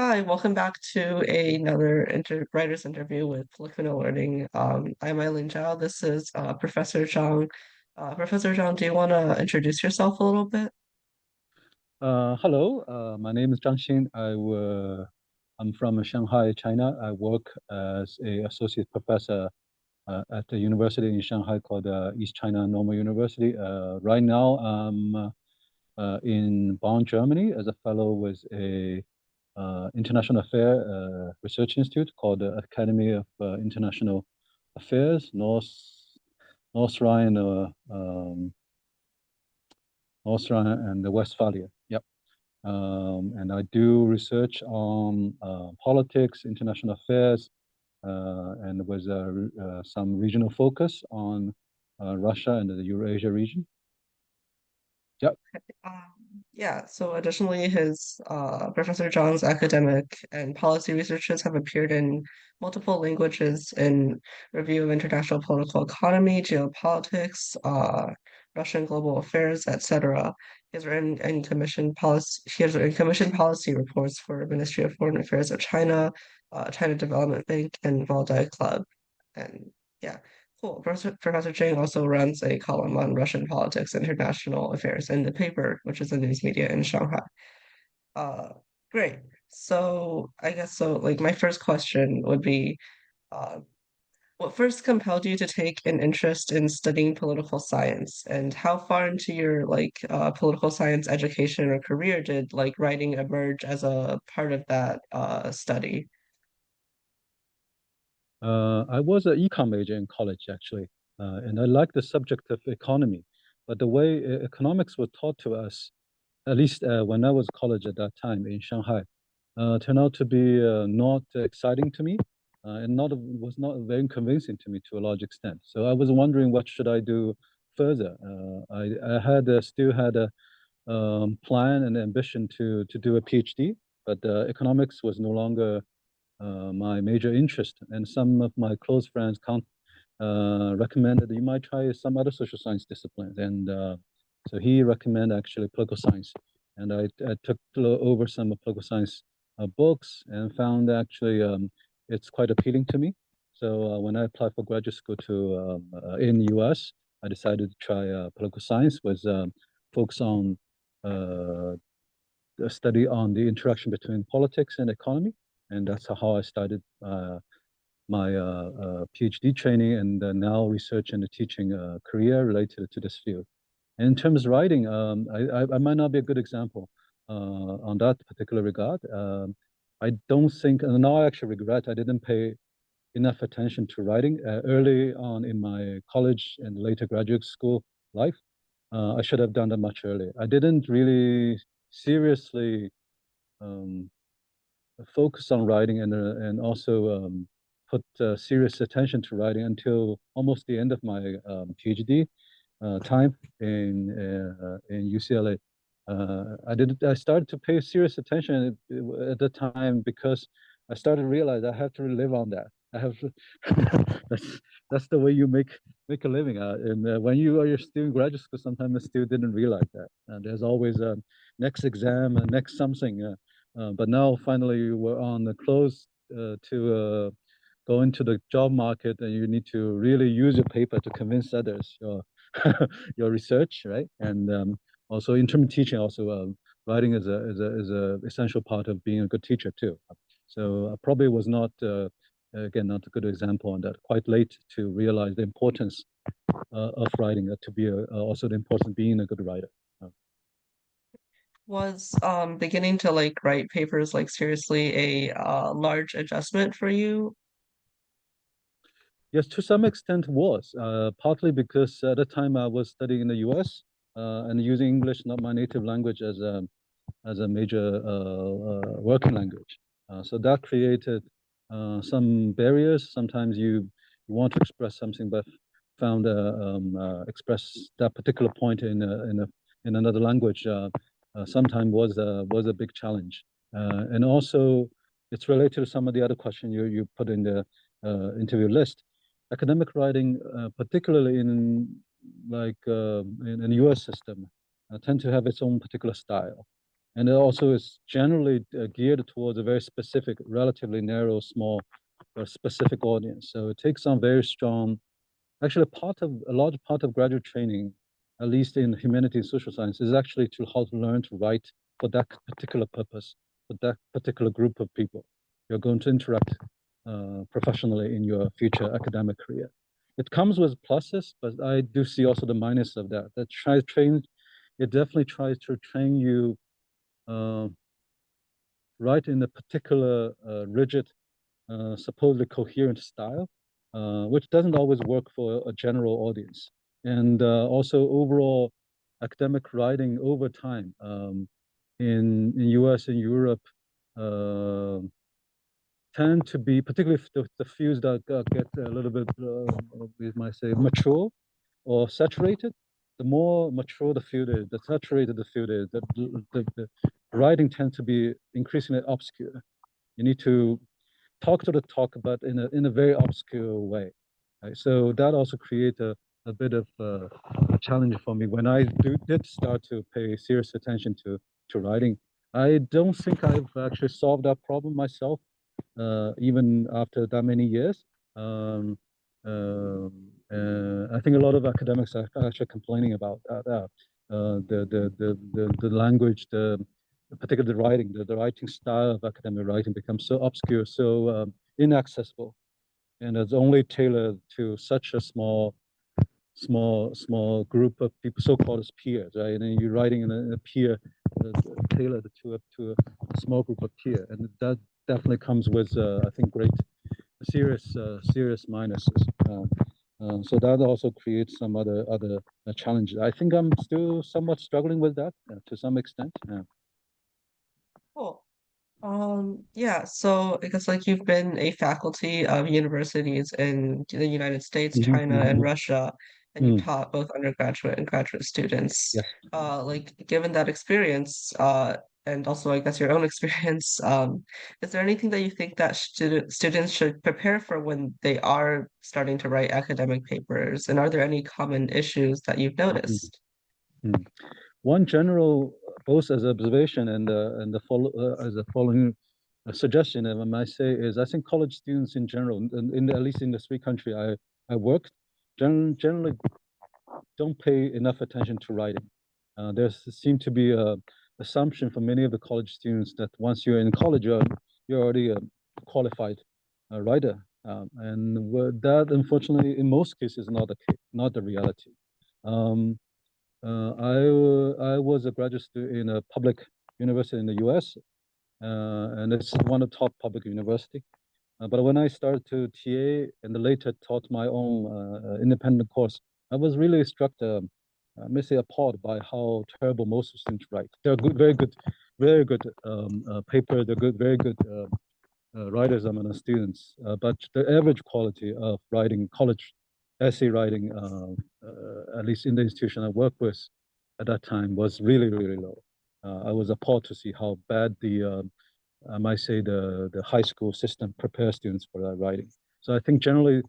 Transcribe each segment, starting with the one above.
Hi, welcome back to another writer's interview with Lacuna Learning. I'm Eileen Zhao. This is Professor Zhang. Professor Zhang, do you want to introduce yourself a little bit? Hello, my name is Zhang Xin. I'm from Shanghai, China. I work as a associate professor at a university in Shanghai called East China Normal University. Right now, I'm in Bonn, Germany, as a fellow with a international affair research institute called the Academy of International Affairs, North Rhine, North Rhine and the Westphalia. Yep. And I do research on politics, international affairs, and with some regional focus on Russia and the Eurasia region. Yep. Yeah, so additionally, his Professor Zhang's academic and policy researches have appeared in multiple languages in review of international political economy, geopolitics, Russian global affairs, etc. He has written commission policy reports for Ministry of Foreign Affairs of China, China Development Bank, and Valdai Club. And yeah. Cool. Professor Chang also runs a column on Russian politics, international affairs in the paper, which is a news media in Shanghai. Uh, Great. So I guess so. Like my first question would be, uh, what first compelled you to take an interest in studying political science, and how far into your political science education or career did like writing emerge as a part of that study? I was an econ major in college, actually, and I liked the subject of economy. But the way economics was taught to us, at least when I was college at that time in Shanghai, turned out to be not exciting to me, and not was not very convincing to me to a large extent. So I was wondering what should I do further. I had still had a plan and ambition to do a PhD, but economics was no longer my major interest. And some of my close friends recommended that you might try some other social science disciplines. And so he recommended actually political science. And I took over some political science books and found actually it's quite appealing to me. So when I applied for graduate school in the US, I decided to try political science with focus on a study on the interaction between politics and economy. And that's how I started my PhD training and now research and teaching career related to this field. And in terms of writing, I might not be a good example on that particular regard. I don't think, and now I actually regret I didn't pay enough attention to writing early on in my college and later graduate school life. I should have done that much earlier. I didn't really seriously um, focus on writing and also put serious attention to writing until almost the end of my PhD time in UCLA. I started to pay serious attention at the time because I started to realize I have to live on that. I have to, that's that's the way you make a living. And when you're still in graduate school, sometimes I still didn't realize that. There's always a next exam, next something. But now finally we're on the close to go into the job market, and you need to really use your paper to convince others your research, right? And also in terms of teaching, also writing is a essential part of being a good teacher too. So I probably was not again not a good example on that. Quite late to realize the importance of writing, to be also the importance of being a good writer. Was beginning to like write papers like seriously a large adjustment for you? Yes, to some extent was partly because at the time I was studying in the U.S. And using English, not my native language, as a major working language. So that created some barriers. Sometimes you want to express something, but found express that particular point in another language. Sometimes was a big challenge, and also it's related to some of the other questions you put in the interview list. Academic writing, particularly in the U.S. system, tend to have its own particular style. And it also is generally geared towards a very specific, relatively narrow, small, or specific audience. So it takes on very strong, actually a large part of graduate training, at least in humanities and social science, is actually to how to learn to write for that particular purpose, for that particular group of people you're going to interact professionally in your future academic career. It comes with pluses, but I do see also the minus of that. It definitely tries to train you uh, right in a particular rigid, supposedly coherent style, which doesn't always work for a general audience. And also overall academic writing over time in US and Europe uh, tend to be, particularly the fields that get a little bit, we might say, mature or saturated. The more mature the field is, the saturated the field is, the writing tends to be increasingly obscure. You need to talk to the talk, but in a very obscure way. Right? So that also creates a bit of a challenge for me when I did start to pay serious attention to writing. I don't think I've actually solved that problem myself, even after that many years. Um, I think a lot of academics are actually complaining about that. The language, particularly the writing, the writing style of academic writing becomes so obscure, so inaccessible, and it's only tailored to such a small group of people, so-called as peers, right? And then you're writing in a peer, tailored to a small group of peer, and that definitely comes with, I think, great serious minuses. So that also creates some other challenges. I think I'm still somewhat struggling with that to some extent. Cool. Yeah, so because like you've been a faculty of universities in the United States, Mhm, China, mhm, and mhm. Russia, and you've Mm, taught both undergraduate and graduate students. yes. Like given that experience, and also I guess your own experience, is there anything that you think that students should prepare for when they are starting to write academic papers? And are there any common issues that you've Mhm, noticed? mm. One general, both as observation and as a following suggestion, I might say, is I think college students in general, at least in the three countries I worked, generally don't pay enough attention to writing. There seems to be a assumption for many of the college students that once you're in college, you're already a qualified writer, and that unfortunately in most cases not the reality. Um, I was a graduate student in a public university in the U.S., and it's one of the top public university. But when I started to TA and later taught my own independent course, I was really struck, I may say, appalled by how terrible most students write. They're good, very good paper. They're good, very good writers among the students. But the average quality of writing, college essay writing, at least in the institution I worked with at that time, was really, really low. I was appalled to see how bad I might say the high school system prepares students for that writing. So I think generally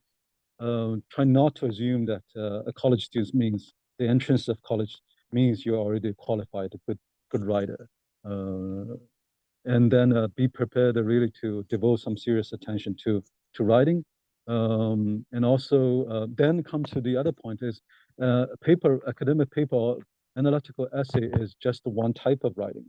try not to assume that a college student means the entrance of college means you're already qualified, a good writer. Uh, and then be prepared really to devote some serious attention to writing. And also then come to the other point is academic paper, or analytical essay is just one type of writing.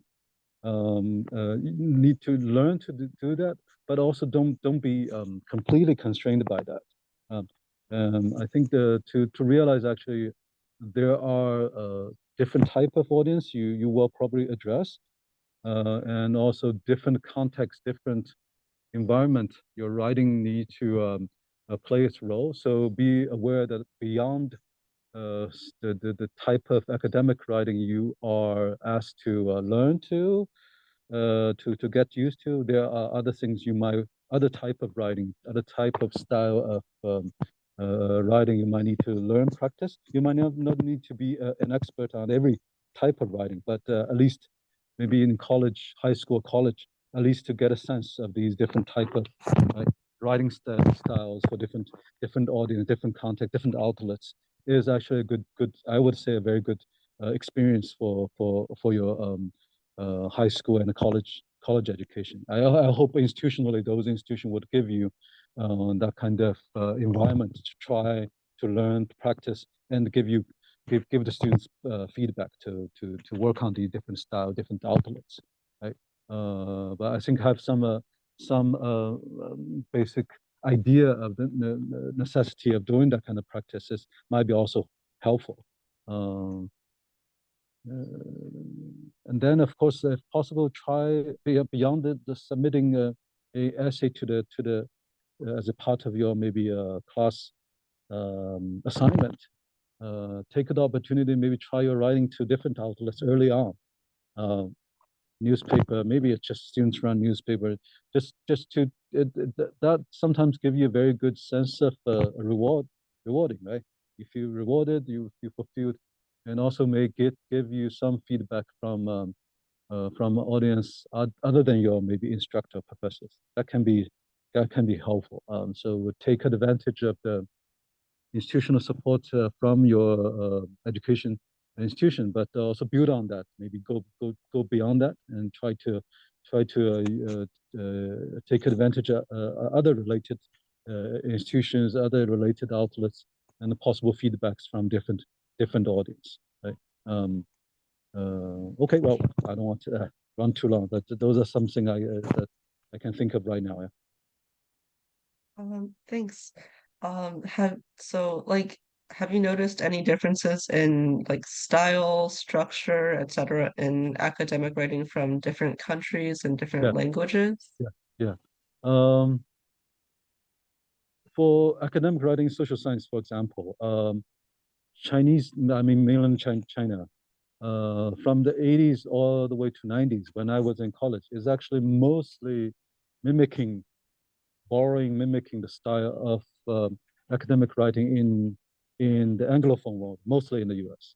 You need to learn to do that, but also don't be completely constrained by that. Um, I think to realize actually there are different type of audience you will probably address, and also different context, different environment. Your writing need to play its role. So be aware that beyond the type of academic writing you are asked to learn to get used to. There are other things other type of writing, other type of style of writing you might need to learn, practice. You might not need to be an expert on every type of writing, but at least maybe in college, high school, college, at least to get a sense of these different type of uh, writing styles for different audience, different context, different outlets is actually a good, I would say a very good experience for your high school and college education. I hope institutionally those institutions would give you that kind of environment to try to learn, to practice, and give the students feedback to work on the different style, different outlets, right? But I think have some basic idea of the necessity of doing that kind of practices might be also helpful. Um, and then, of course, if possible, try beyond the submitting a essay to the as a part of your maybe class assignment. Take the opportunity, maybe try your writing to different outlets early on. Uh, Newspaper, maybe it's just students run newspaper, just to that sometimes give you a very good sense of rewarding, right? If you rewarded, you fulfilled, and also may give you some feedback from audience other than your maybe instructor professors. That can be helpful. So take advantage of the institutional support from your education institution, but also build on that. Maybe go beyond that and try to take advantage of other related institutions, other related outlets, and the possible feedbacks from different audience. Right. Okay. Well, I don't want to run too long, but those are something that I can think of right now. Yeah. Thanks. Have you noticed any differences in like style, structure, etc. in academic writing from different countries and different Yeah. languages? Yeah. Yeah. Um, for academic writing, social science, for example, mainland China, from the 80s all the way to 90s when I was in college, is actually mostly mimicking, mimicking the style of academic writing in the Anglophone world, mostly in the US.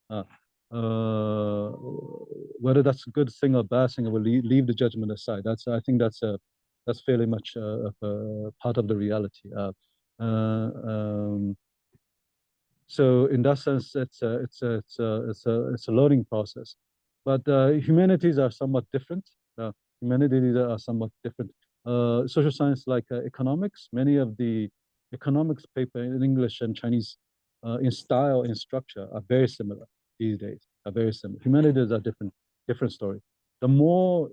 Uh, uh, whether that's a good thing or bad thing, I will leave the judgment aside. I think that's fairly much part of the reality. Uh, um, so in that sense, it's a learning process. But humanities are somewhat different. Humanities are somewhat different. Social science, like economics, many of the economics paper in English and Chinese, in style, in structure, are very similar these days. Are very similar. Humanities are different story. The more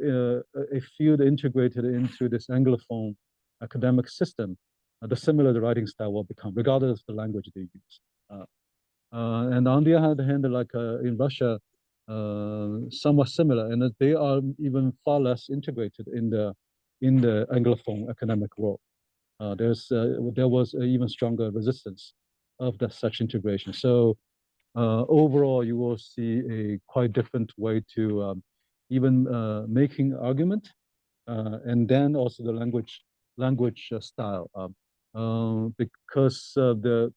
a field integrated into this Anglophone academic system, the similar the writing style will become, regardless of the language they use. Uh, and on the other hand, like in Russia, somewhat similar, and they are even far less integrated in the Anglophone academic world. There was even stronger resistance of such integration. So overall, you will see a quite different way to even making argument, and then also the language style, because the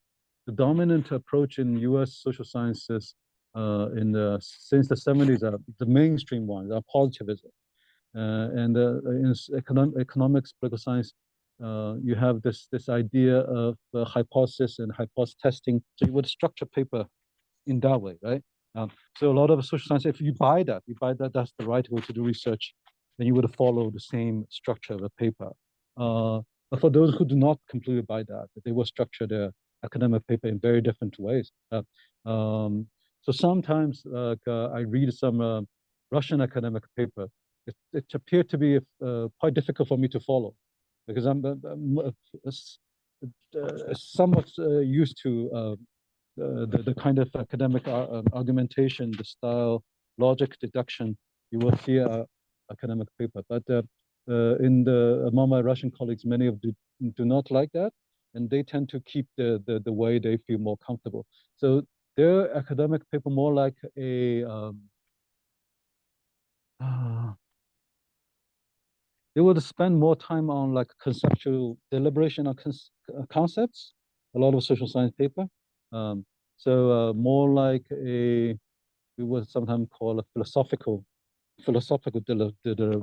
dominant approach in U.S. social sciences since the 70s are the mainstream ones are positivism, and in economics, political science, you have this idea of hypothesis and hypothesis testing. So you would structure paper in that way, right? So a lot of social science, if you buy that that's the right way to do research, then you would follow the same structure of a paper. But for those who do not completely buy that, they will structure their academic paper in very different ways. Um, so sometimes I read some Russian academic paper. It appeared to be quite difficult for me to follow because I'm somewhat used to the kind of academic argumentation, the style, logic, deduction you will see academic paper. But among my Russian colleagues, many of them do not like that, and they tend to keep the way they feel more comfortable. So their academic paper more like uh, they would spend more time on like conceptual deliberation on concepts, a lot of social science paper. Um, so more like we would sometimes call a philosophical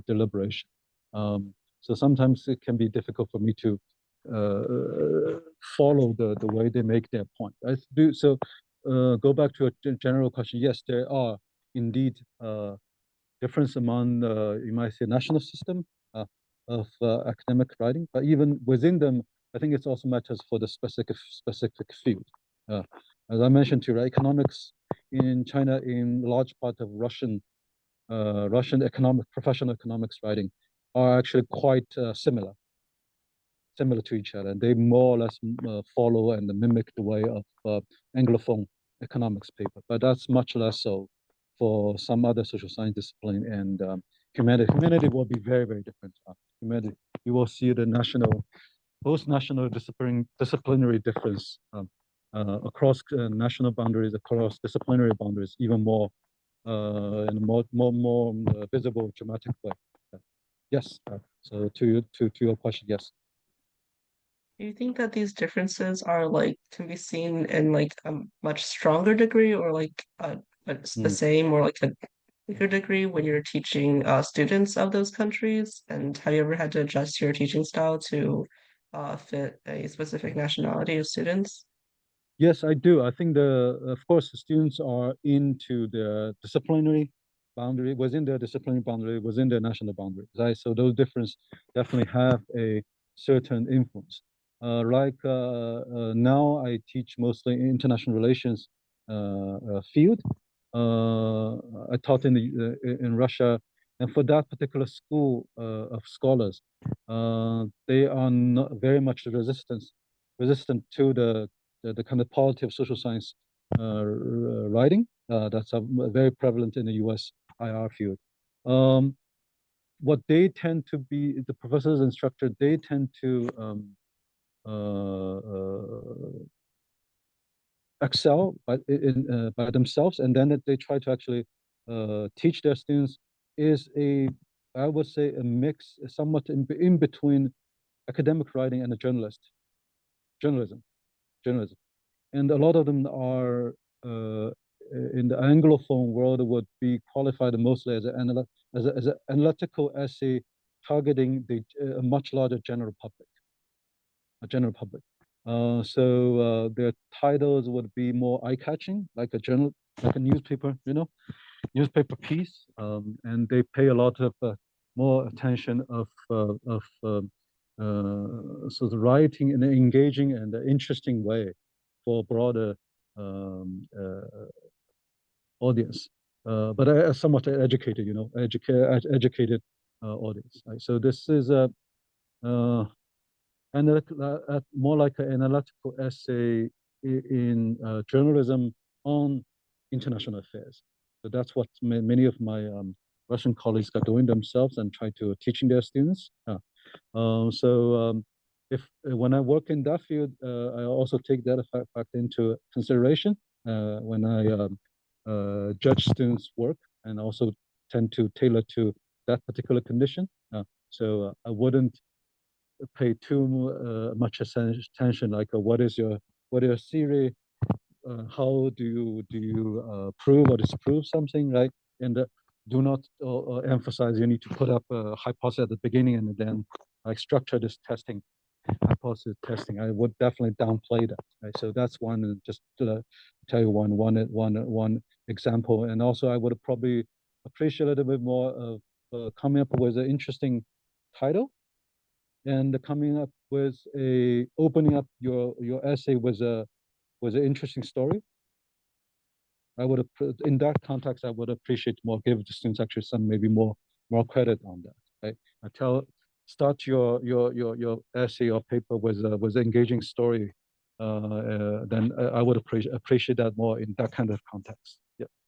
deliberation. So sometimes it can be difficult for me to follow the way they make their point. I do so. Go back to a general question. Yes, there are indeed difference among you might say national system of academic writing, but even within them, I think it also matters for the specific field. Uh, as I mentioned to you, right, economics in China, in large part of Russian economic professional economics writing, are actually quite similar to each other. They more or less follow and mimic the way of Anglophone economics paper, but that's much less so for some other social science discipline and humanity. Humanity will be very, very different. Humanity, you will see the post-national disciplinary difference across national boundaries, across disciplinary boundaries, even more in a more visible, dramatic way. Yes. So to your question, yes. Do you think that these differences are like can be seen in like a much stronger degree or like it's the Mm. same or like a bigger degree when you're teaching students of those countries? And have you ever had to adjust your teaching style to fit a specific nationality of students? Yes, I do. I think of course, the students are into the disciplinary boundary, within their disciplinary boundary, within their national boundary, right? So those differences definitely have a certain influence. Now, I teach mostly international relations field. I taught in Russia, and for that particular school of scholars, they are not very much resistant to the kind of polity of social science writing that's very prevalent in the U.S. IR field. Um, what they tend to be, the professors and instructor, they tend to excel by themselves, and then they try to actually teach their students is I would say, a mix, somewhat in between academic writing and a journalism, journalism. And a lot of them are in the Anglophone world would be qualified mostly as as an analytical essay targeting a much larger general public. Their titles would be more eye-catching, like like a newspaper, newspaper piece, and they pay a lot of more attention of the writing in an engaging and interesting way for broader um, uh, audience, but a somewhat educated, educated audience. Right? So this is a uh, more like an analytical essay in journalism on international affairs. So that's what many of my Russian colleagues are doing themselves and try to teaching their students. If when I work in that field, I also take that fact into consideration when I judge students' work, and also tend to tailor to that particular condition. I wouldn't pay too much attention, like what is your theory, how do you prove or disprove something, right? And do not emphasize you need to put up a hypothesis at the beginning and then like structure this testing, hypothesis testing. I would definitely downplay that. Right? So that's one, just to tell you one example. And also, I would probably appreciate a little bit more of coming up with an interesting title and coming up with a opening up your essay with an interesting story. I would have, in that context, I would appreciate more, give the students actually some maybe more credit on that. Right? I start your essay or paper with engaging story. Then I would appreciate that more in that kind of context. Yeah.